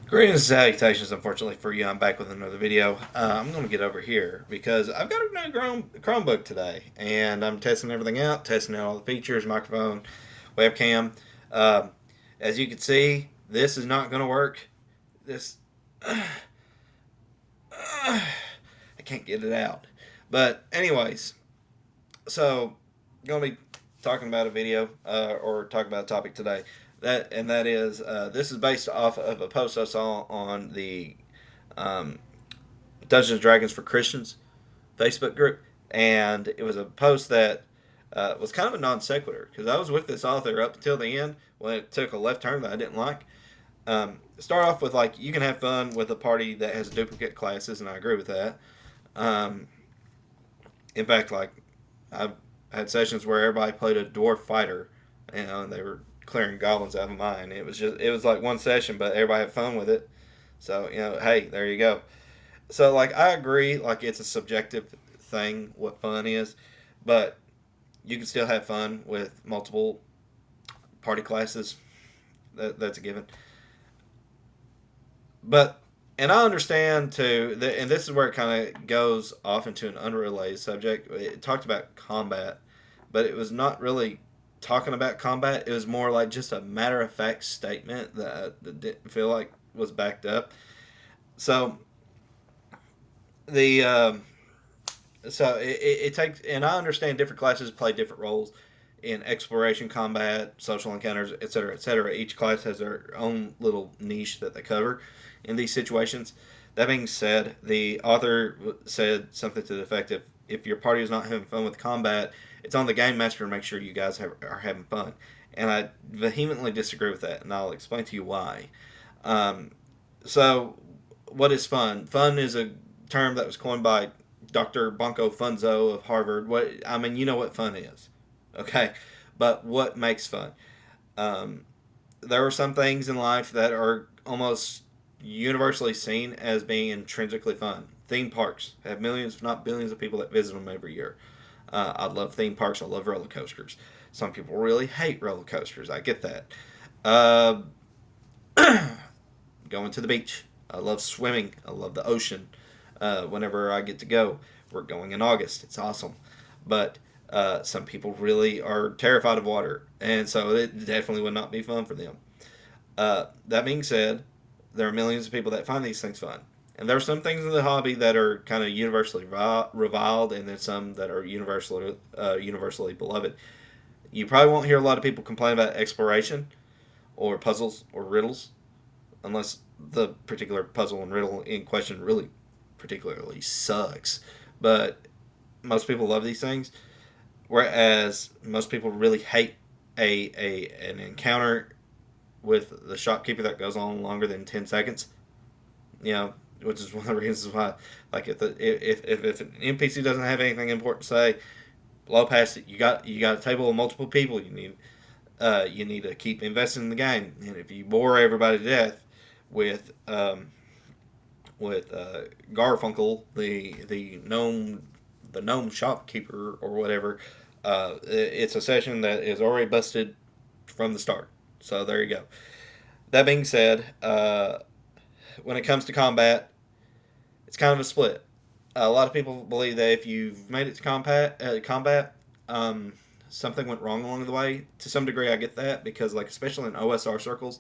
Greetings and salutations, unfortunately for you, I'm back with another video. I'm going to get over here because I've got a new Chromebook today, and I'm testing everything out, testing out all the features, microphone, webcam. Um, as you can see, this is not going to work. This, I can't get it out. But anyways, so going to be talking about a video or talking about a topic today. That is this is based off of a post I saw on the um, Dungeons and Dragons for Christians Facebook group, and it was a post that was kind of a non sequitur because I was with this author up until the end when it took a left turn that I didn't like. Start off with like you can have fun with a party that has duplicate classes, and I agree with that. Um, in fact, like I've had sessions where everybody played a dwarf fighter, and they were clearing goblins out of mine. It was like one session, but everybody had fun with it. So hey, there you go. So like I agree, like it's a subjective thing what fun is, but you can still have fun with multiple party classes. That's a given. But and I understand too, and this is where it kind of goes off into an unrelated subject. It talked about combat, but it was not really talking about combat. It was more like just a matter of fact statement that didn't feel like was backed up. So the it takes, and I understand different classes play different roles in exploration, combat, social encounters, etc., etc. Each class has their own little niche that they cover in these situations. That being said, the author said something to the effect of, if your party is not having fun with combat, it's on the game master to make sure you guys are having fun. And I vehemently disagree with that, and I'll explain to you why. Um, so, what is fun? Fun is a term that was coined by Dr. Bonko Funzo of Harvard. What I mean, you know what fun is, okay? But what makes fun? Um, there are some things in life that are almost universally seen as being intrinsically fun. Theme parks have millions, if not billions, of people that visit them every year. I love theme parks. I love roller coasters. Some people really hate roller coasters. I get that. Uh, Going to the beach. I love swimming. I love the ocean. Whenever I get to go, we're going in August. It's awesome. But some people really are terrified of water, and so it definitely would not be fun for them. That being said, there are millions of people that find these things fun. And there are some things in the hobby that are kind of universally reviled, and then some that are universally beloved. You probably won't hear a lot of people complain about exploration or puzzles or riddles, unless the particular puzzle and riddle in question really particularly sucks. But most people love these things, whereas most people really hate an encounter with the shopkeeper that goes on longer than 10 seconds. You know, which is one of the reasons why, like, if an NPC doesn't have anything important to say, blow past it. You got a table of multiple people. You need to keep investing in the game, and if you bore everybody to death with Garfunkel, the gnome shopkeeper or whatever, it's a session that is already busted from the start. So there you go. That being said, when it comes to combat, it's kind of a split. A lot of people believe that if you've made it to combat, something went wrong along the way. To some degree, I get that because, like, especially in OSR circles,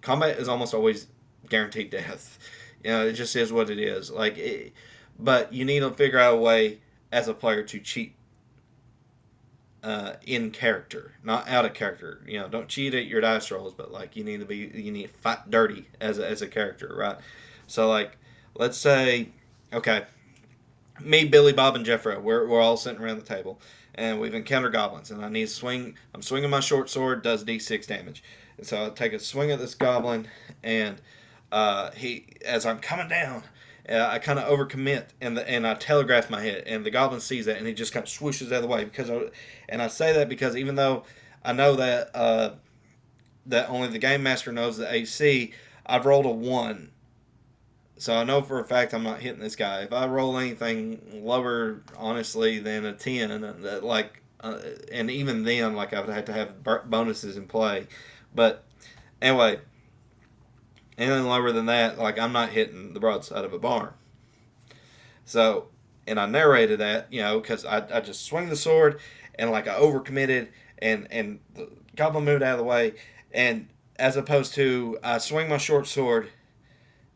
combat is almost always guaranteed death. It just is what it is. But you need to figure out a way as a player to cheat in character, not out of character. Don't cheat at your dice rolls, but like you need to fight dirty as a character, right? So like, let's say, okay, me, Billy, Bob, and Jeffro, we're all sitting around the table, and we've encountered goblins, and I need to swing. I'm swinging my short sword, does d6 damage, and so I take a swing at this goblin, and as I'm coming down, I kind of overcommit, and I telegraph my hit, and the goblin sees that, and he just kind of swooshes out of the way and I say that because even though I know that only the game master knows the AC, I've rolled a 1, so I know for a fact I'm not hitting this guy. If I roll anything lower, honestly, than a 10, and even then, like, I would have to have bonuses in play. But anyway, Anything lower than that, like, I'm not hitting the broadside of a barn. So, and I narrated that, because I just swing the sword, and like I overcommitted, and the goblin moved out of the way, and as opposed to I swing my short sword,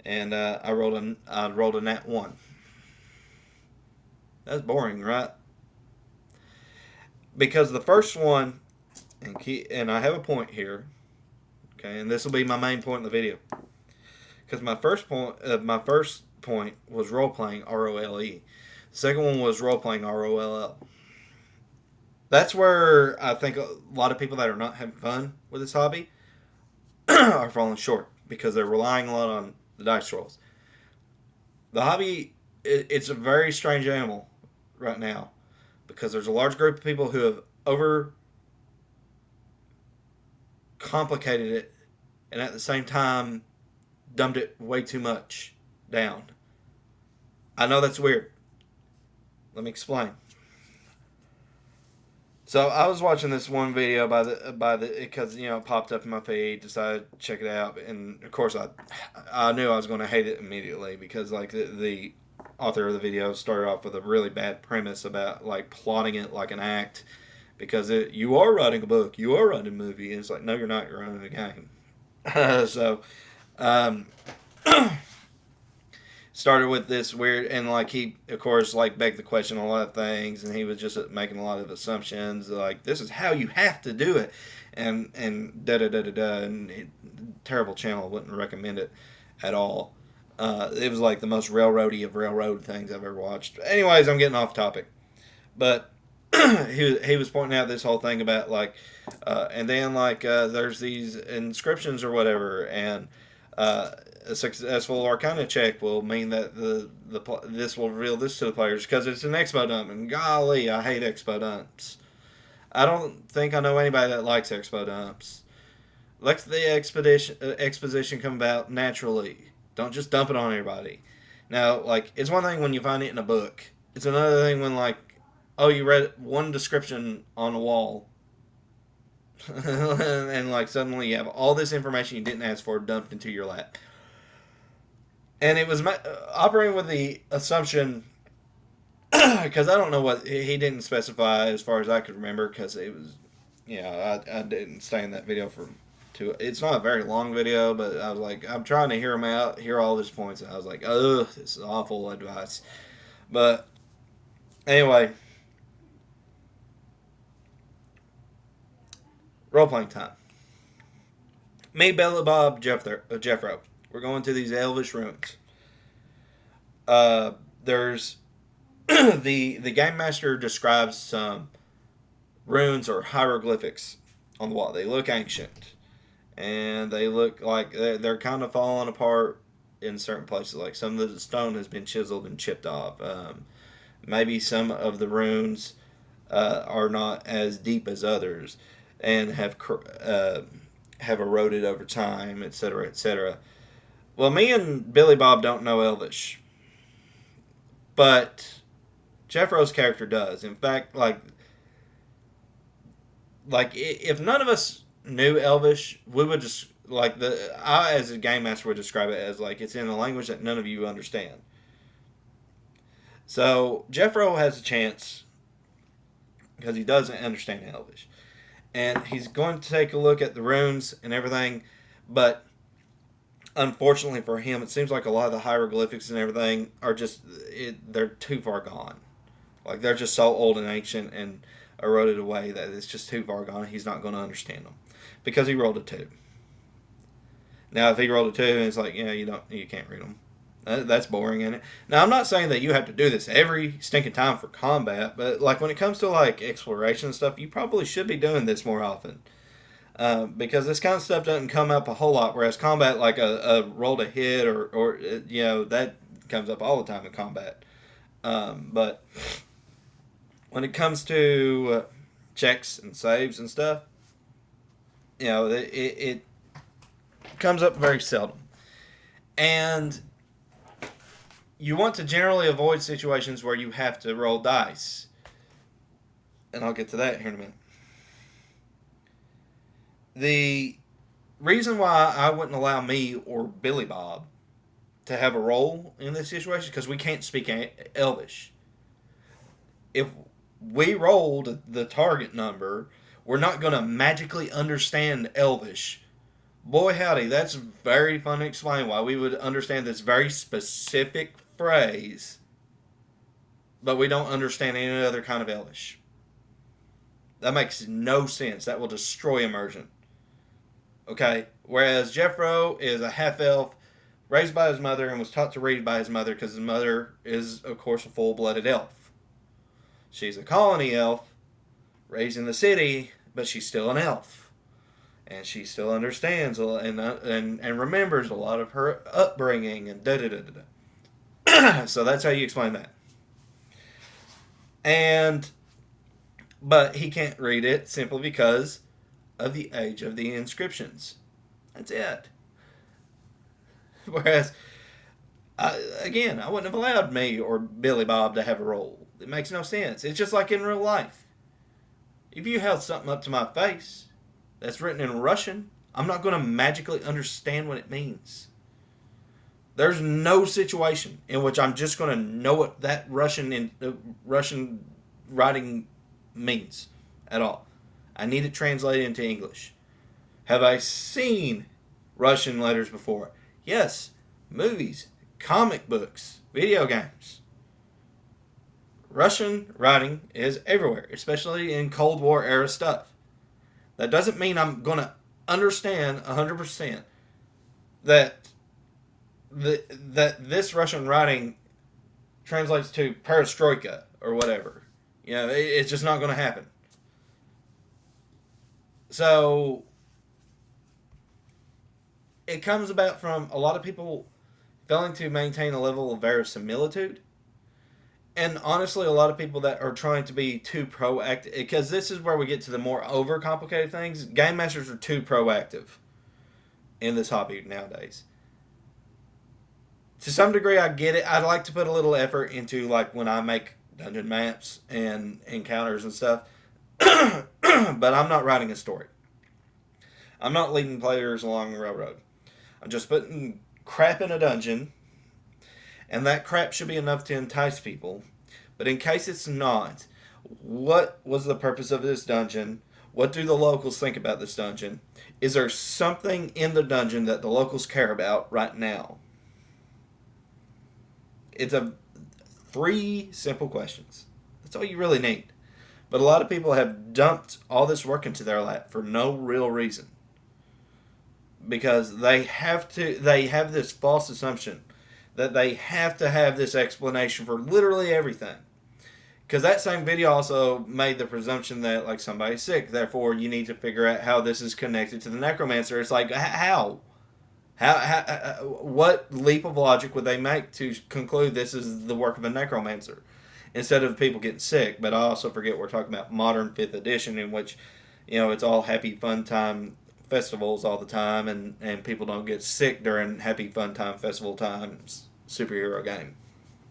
and I rolled a nat one. That's boring, right? Because the first one, and I have a point here, okay, and this will be my main point in the video. Because my first point was role playing ROLE. The second one was role playing ROLL. That's where I think a lot of people that are not having fun with this hobby are falling short because they're relying a lot on the dice rolls. The hobby, it's a very strange animal right now because there's a large group of people who have over complicated it and at the same time dumbed it way too much down. I know that's weird. Let me explain. So I was watching this one video by the because it popped up in my feed. Decided to check it out, and of course I knew I was going to hate it immediately because like the author of the video started off with a really bad premise about like plotting it like an act because you are writing a book, you are writing a movie, and it's like no, you're not. You're writing a game. So um, started with this weird, and like he of course like begged the question on a lot of things, and he was just making a lot of assumptions like this is how you have to do it, and da da da da da, and terrible channel, wouldn't recommend it at all. It was like the most railroady of railroad things I've ever watched. Anyways, I'm getting off topic, but he was pointing out this whole thing about like and then like there's these inscriptions or whatever, and a successful Arcana check will mean that this will reveal this to the players because it's an expo dump, and golly, I hate expo dumps. I don't think I know anybody that likes expo dumps. Let the exposition come about naturally. Don't just dump it on everybody. Now, like, it's one thing when you find it in a book. It's another thing when, like, oh, you read one description on a wall, and like suddenly you have all this information you didn't ask for dumped into your lap. And it was operating with the assumption, because I don't know what he didn't specify as far as I could remember, because it was, I didn't stay in that video for two. It's not a very long video, but I was like, I'm trying to hear him out, hear all his points, and I was like, ugh, this is awful advice. But anyway, role playing time. Me, Billy Bob, Jeffro. We're going to these elvish ruins. There's the game master describes some runes or hieroglyphics on the wall. They look ancient, and they look like they're kind of falling apart in certain places. Like some of the stone has been chiseled and chipped off. Maybe some of the runes are not as deep as others, and have eroded over time, etc., etc. Well, me and Billy Bob don't know Elvish, but Jeffro's character does. In fact, like if none of us knew Elvish, we would just I as a game master would describe it as like it's in a language that none of you understand. So Jeffro has a chance because he doesn't understand Elvish, and he's going to take a look at the runes and everything, but unfortunately for him, it seems like a lot of the hieroglyphics and everything are they're too far gone. Like they're just so old and ancient and eroded away that it's just too far gone. He's not going to understand them because he rolled a 2. Now, if he rolled a 2 and it's like, you can't read them. That's boring, isn't it? Now, I'm not saying that you have to do this every stinking time for combat, but like when it comes to like exploration and stuff, you probably should be doing this more often. Because this kind of stuff doesn't come up a whole lot, whereas combat, like a roll to hit or that comes up all the time in combat. But when it comes to checks and saves and stuff, it comes up very seldom. And you want to generally avoid situations where you have to roll dice. And I'll get to that here in a minute. The reason why I wouldn't allow me or Billy Bob to have a role in this situation because we can't speak Elvish. If we rolled the target number, we're not going to magically understand Elvish. Boy, howdy, that's very fun to explain why we would understand this very specific phrase, but we don't understand any other kind of Elvish. That makes no sense. That will destroy immersion. Okay? Whereas Jeffro is a half elf, raised by his mother, and was taught to read by his mother because his mother is, of course, a full blooded elf. She's a colony elf, raised in the city, but she's still an elf. And she still understands and remembers a lot of her upbringing and da da da da da. So that's how you explain that. But he can't read it simply because of the age of the inscriptions. That's it. Whereas, again, I wouldn't have allowed me or Billy Bob to have a role. It makes no sense. It's just like in real life. If you held something up to my face that's written in Russian, I'm not going to magically understand what it means. There's no situation in which I'm just going to know what that Russian writing means at all. I need it translated into English. Have I seen Russian letters before? Yes. Movies, comic books, video games. Russian writing is everywhere, especially in Cold War era stuff. That doesn't mean I'm going to understand 100% that this Russian writing translates to perestroika or whatever. You know, it's just not going to happen. So it comes about from a lot of people failing to maintain a level of verisimilitude. And honestly, a lot of people that are trying to be too proactive, because this is where we get to the more overcomplicated things. Game masters are too proactive in this hobby nowadays. To some degree, I get it. I'd like to put a little effort into, like, when I make dungeon maps and encounters and stuff. But I'm not writing a story. I'm not leading players along the railroad. I'm just putting crap in a dungeon, and that crap should be enough to entice people. But in case it's not, what was the purpose of this dungeon? What do the locals think about this dungeon? Is there something in the dungeon that the locals care about right now? It's 3 simple questions. That's all you really need. But a lot of people have dumped all this work into their lap for no real reason. Because they have this false assumption that they have to have this explanation for literally everything. Because that same video also made the presumption that, like, somebody's sick, therefore you need to figure out how this is connected to the necromancer. It's like, how? What leap of logic would they make to conclude this is the work of a necromancer instead of people getting sick? But I also forget we're talking about modern 5th edition, in which, you know, it's all happy fun time festivals all the time, and people don't get sick during happy fun time festival times superhero game.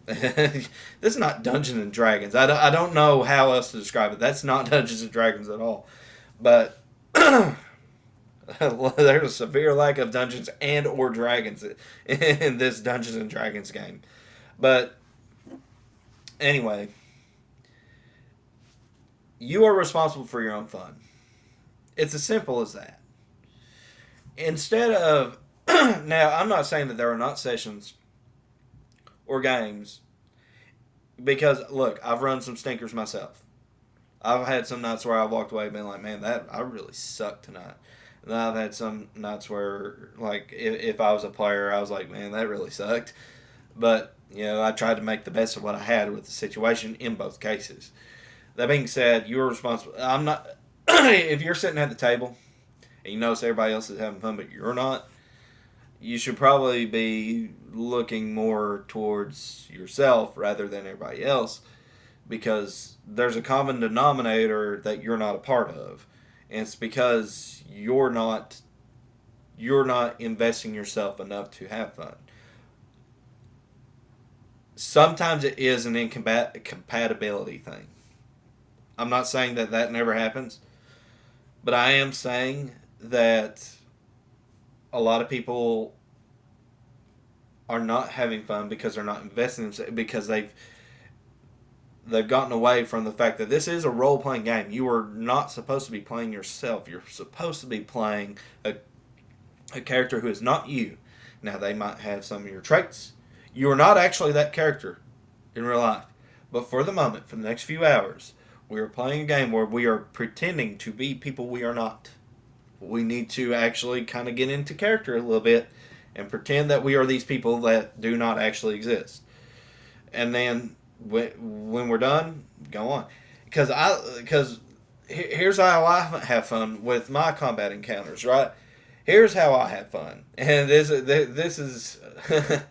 This is not Dungeons and Dragons. I don't know how else to describe it. That's not Dungeons and Dragons at all. But there's a severe lack of Dungeons and or Dragons in this Dungeons and Dragons game. But anyway, you are responsible for your own fun. It's as simple as that. Instead of now, I'm not saying that there are not sessions or games, because look, I've run some stinkers myself. I've had some nights where I walked away and been like, man, that I really sucked tonight. And I've had some nights where, like, if I was a player, I was like, man, that really sucked. But, you know, I tried to make the best of what I had with the situation in both cases. That being said, you're responsible. I'm not. If you're sitting at the table and you notice everybody else is having fun, but you're not, you should probably be looking more towards yourself rather than everybody else, because there's a common denominator that you're not a part of, and it's because you're not investing yourself enough to have fun. Sometimes it is an incompatibility thing. I'm not saying that never happens, but I am saying that a lot of people are not having fun because they're not investing in themselves, because they've gotten away from the fact that this is a role playing game. You are not supposed to be playing yourself. You're supposed to be playing a character who is not you. Now, they might have some of your traits. You are not actually that character in real life. But for the moment, for the next few hours, we are playing a game where we are pretending to be people we are not. We need to actually kind of get into character a little bit and pretend that we are these people that do not actually exist. And then when we're done, go on. Because here's how I have fun with my combat encounters, right? Here's how I have fun, and this is a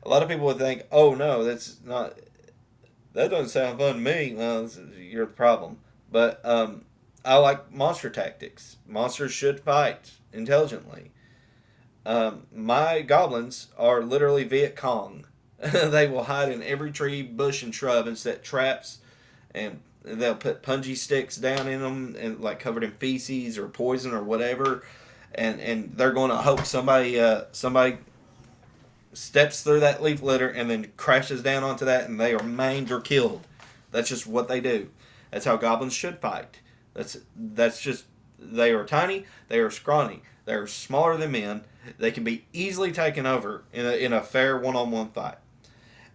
lot of people would think, oh no, that doesn't sound fun to me. Well, you're the problem. But I like monster tactics. Monsters should fight intelligently. My goblins are literally Viet Cong. They will hide in every tree, bush, and shrub and set traps, and they'll put punji sticks down in them, and like covered in feces or poison or whatever, and they're going to hope somebody steps through that leaf litter and then crashes down onto that, and they are maimed or killed. That's just what they do. That's how goblins should fight. That's just, they are tiny, they are scrawny, they are smaller than men. They can be easily taken over in a fair one-on-one fight.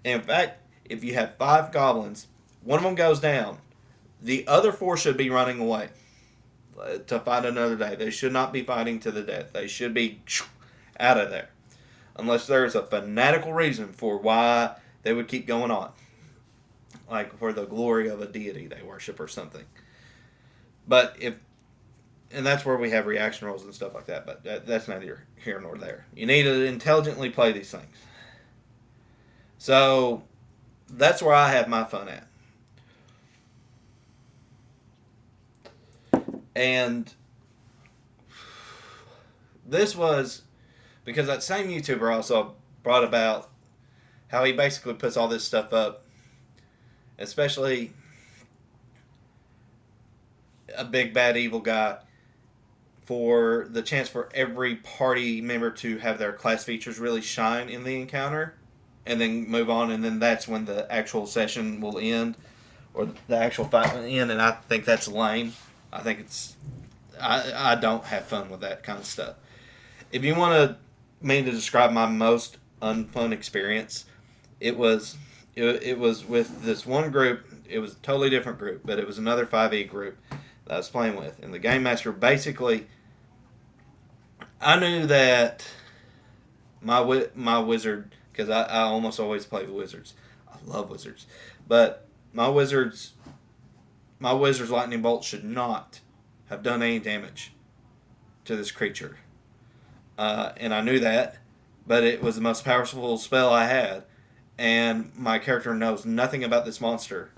In fact, if you have 5 goblins, one of them goes down, the other 4 should be running away to fight another day. They should not be fighting to the death. They should be out of there. Unless there's a fanatical reason for why they would keep going on. Like for the glory of a deity they worship or something. But and that's where we have reaction rolls and stuff like that, but that's neither here nor there. You need to intelligently play these things. So, that's where I have my fun at. And this was because that same YouTuber also brought about how he basically puts all this stuff up, especially a big bad evil guy, for the chance for every party member to have their class features really shine in the encounter and then move on, and then that's when the actual session will end or the actual fight will end. And I think that's lame. I think I don't have fun with that kind of stuff. If you want me to describe my most unfun experience, it was with this one group. It was a totally different group, but it was another 5e group that I was playing with. And the game master basically, I knew that my wizard, because I almost always play with wizards. I love wizards. But my wizard's lightning bolt should not have done any damage to this creature. And I knew that, but it was the most powerful spell I had. And my character knows nothing about this monster.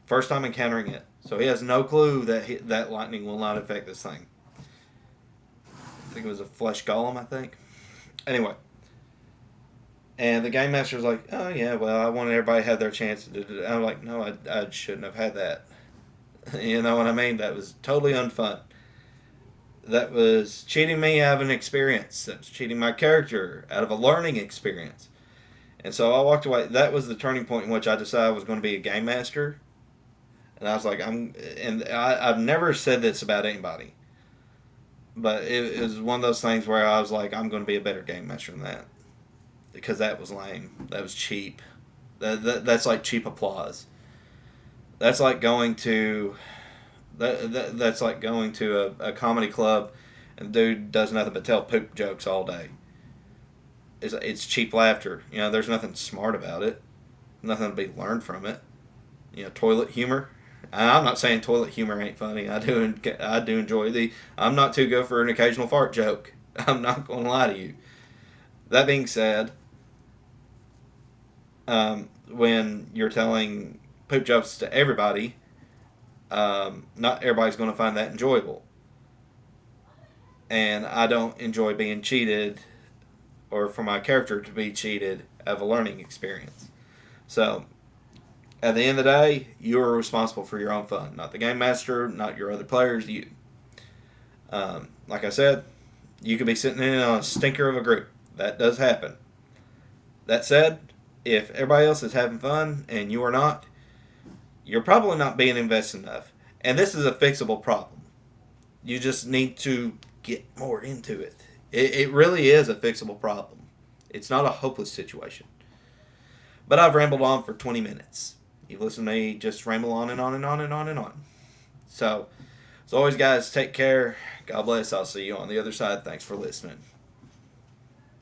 First time encountering it. So he has no clue that that lightning will not affect this thing. I think it was a flesh golem, I think. Anyway. And the game master's like, oh yeah, well, I wanted everybody to have their chance. I'm like, no, I shouldn't have had that. You know what I mean? That was totally unfun. That was cheating me out of an experience. That was cheating my character out of a learning experience. And so I walked away. That was the turning point in which I decided I was going to be a game master. And I was like, I've never said this about anybody. But it was one of those things where I was like, I'm going to be a better game master than that. Because that was lame. That was cheap. That's like cheap applause. That's like going to that's like going to a comedy club and the dude does nothing but tell poop jokes all day. It's cheap laughter. You know, there's nothing smart about it. Nothing to be learned from it. You know, toilet humor. I'm not saying toilet humor ain't funny. I do enjoy I'm not too good for an occasional fart joke. I'm not going to lie to you. That being said, when you're telling poop jokes to everybody, not everybody's going to find that enjoyable. And I don't enjoy being cheated, or for my character to be cheated of a learning experience. So, at the end of the day, you are responsible for your own fun. Not the game master, not your other players, you. Like I said, You could be sitting in on a stinker of a group. That does happen. That said, if everybody else is having fun and you are not, you're probably not being invested enough. And this is a fixable problem. You just need to get more into it. It really is a fixable problem. It's not a hopeless situation. But I've rambled on for 20 minutes. You've listened to me just ramble on and on and on and on and on. So, as always, guys, take care. God bless. I'll see you on the other side. Thanks for listening.